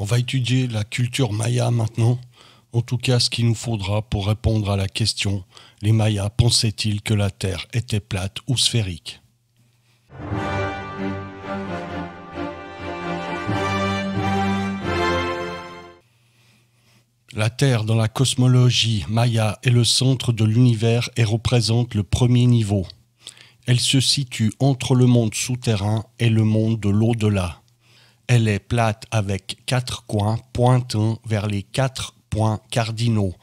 On va étudier la culture maya maintenant. En tout cas, ce qu'il nous faudra pour répondre à la question: les Mayas pensaient-ils que la Terre était plate ou sphérique? La Terre dans la cosmologie maya est le centre de l'univers et représente le premier niveau. Elle se situe entre le monde souterrain et le monde de l'au-delà. Elle est plate avec 4 coins pointant vers les 4 points cardinaux.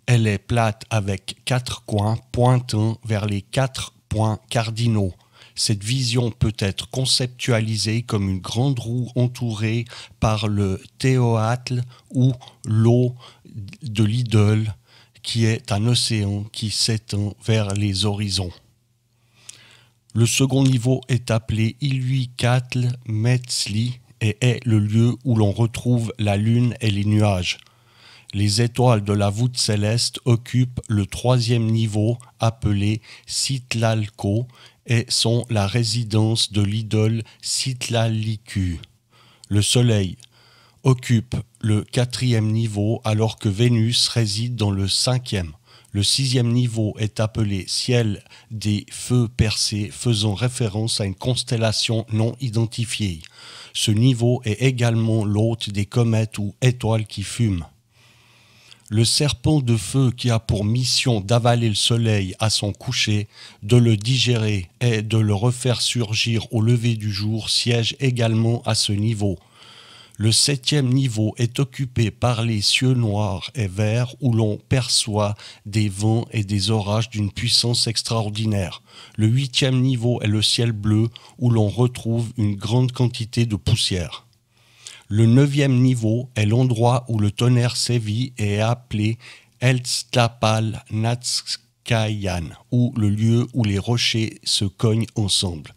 Elle est plate avec 4 coins pointant vers les 4 points cardinaux. Cette vision peut être conceptualisée comme une grande roue entourée par le Teohatl ou l'eau de l'idole, qui est un océan qui s'étend vers les horizons. Le second niveau est appelé Ilhuicatl Metzli et est le lieu où l'on retrouve la lune et les nuages. Les étoiles de la voûte céleste occupent le troisième niveau appelé Citlalco et sont la résidence de l'idole Citlalicu. Le Soleil occupe le quatrième niveau alors que Vénus réside dans le cinquième. Le sixième niveau est appelé ciel des feux percés, faisant référence à une constellation non identifiée. Ce niveau est également l'hôte des comètes ou étoiles qui fument. Le serpent de feu qui a pour mission d'avaler le soleil à son coucher, de le digérer et de le refaire surgir au lever du jour siège également à ce niveau. Le septième niveau est occupé par les cieux noirs et verts où l'on perçoit des vents et des orages d'une puissance extraordinaire. Le huitième niveau est le ciel bleu où l'on retrouve une grande quantité de poussière. Le neuvième niveau est l'endroit où le tonnerre sévit et est appelé Eltztlapal Natzkayan, ou le lieu où les rochers se cognent ensemble.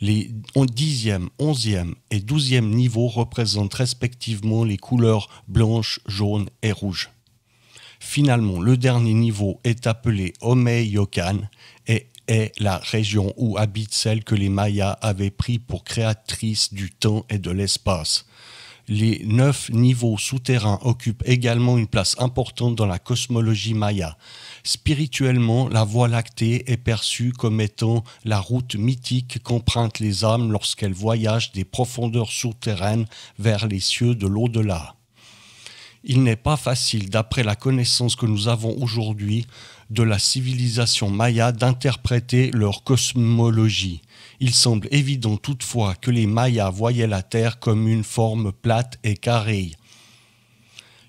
Les 10e, 11e et 12e niveaux représentent respectivement les couleurs blanche, jaune et rouge. Finalement, le dernier niveau est appelé Omeyocan et est la région où habite celle que les Mayas avaient pris pour créatrice du temps et de l'espace. Les 9 niveaux souterrains occupent également une place importante dans la cosmologie maya. Spirituellement, la Voie lactée est perçue comme étant la route mythique qu'empruntent les âmes lorsqu'elles voyagent des profondeurs souterraines vers les cieux de l'au-delà. Il n'est pas facile, d'après la connaissance que nous avons aujourd'hui de la civilisation maya, d'interpréter leur cosmologie. Il semble évident toutefois que les Mayas voyaient la Terre comme une forme plate et carrée.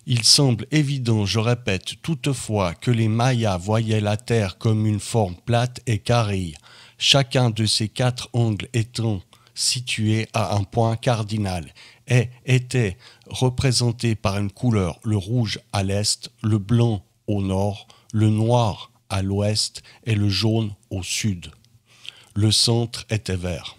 Il semble évident, je répète, toutefois que les Mayas voyaient la Terre comme une forme plate et carrée, chacun de ces 4 angles étant situé à un point cardinal et était représenté par une couleur, le rouge à l'est, le blanc au nord, le noir à l'ouest et le jaune au sud. Le centre était vert.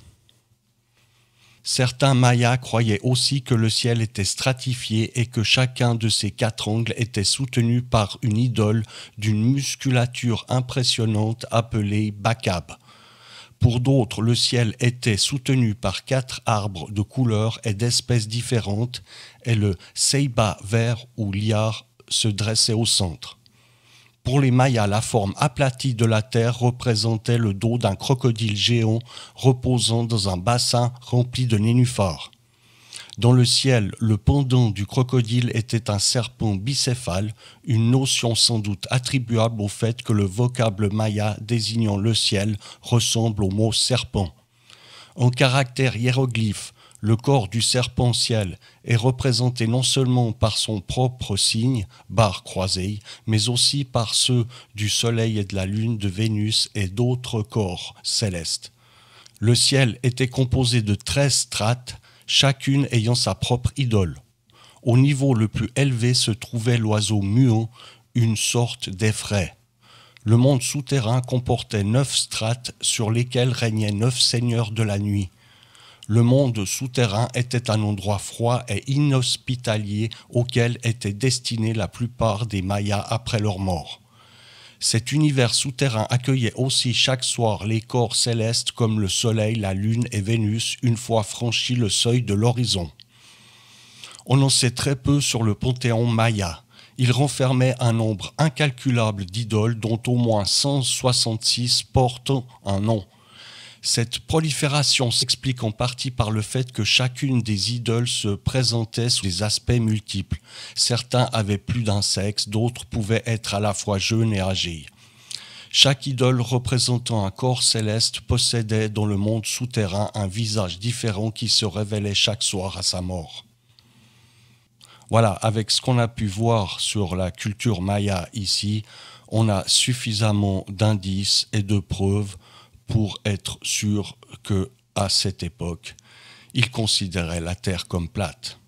Certains Mayas croyaient aussi que le ciel était stratifié et que chacun de ces 4 angles était soutenu par une idole d'une musculature impressionnante appelée Bacab. Pour d'autres, le ciel était soutenu par 4 arbres de couleurs et d'espèces différentes et le ceiba vert ou liard se dressait au centre. Pour les Mayas, la forme aplatie de la Terre représentait le dos d'un crocodile géant reposant dans un bassin rempli de nénuphars. Dans le ciel, le pendant du crocodile était un serpent bicéphale, une notion sans doute attribuable au fait que le vocable maya désignant le ciel ressemble au mot serpent. En caractère hiéroglyphe, le corps du serpent-ciel est représenté non seulement par son propre signe, barre croisée, mais aussi par ceux du Soleil et de la Lune, de Vénus et d'autres corps célestes. Le ciel était composé de 13 strates, chacune ayant sa propre idole. Au niveau le plus élevé se trouvait l'oiseau muant, une sorte d'effraie. Le monde souterrain comportait 9 strates sur lesquelles régnaient 9 seigneurs de la nuit. Le monde souterrain était un endroit froid et inhospitalier auquel étaient destinés la plupart des Mayas après leur mort. Cet univers souterrain accueillait aussi chaque soir les corps célestes comme le Soleil, la Lune et Vénus une fois franchi le seuil de l'horizon. On en sait très peu sur le panthéon maya. Il renfermait un nombre incalculable d'idoles dont au moins 166 portent un nom. Cette prolifération s'explique en partie par le fait que chacune des idoles se présentait sous des aspects multiples. Certains avaient plus d'un sexe, d'autres pouvaient être à la fois jeunes et âgés. Chaque idole représentant un corps céleste possédait dans le monde souterrain un visage différent qui se révélait chaque soir à sa mort. Voilà, avec ce qu'on a pu voir sur la culture maya ici, on a suffisamment d'indices et de preuves pour être sûr qu'à cette époque, ils considéraient la Terre comme plate.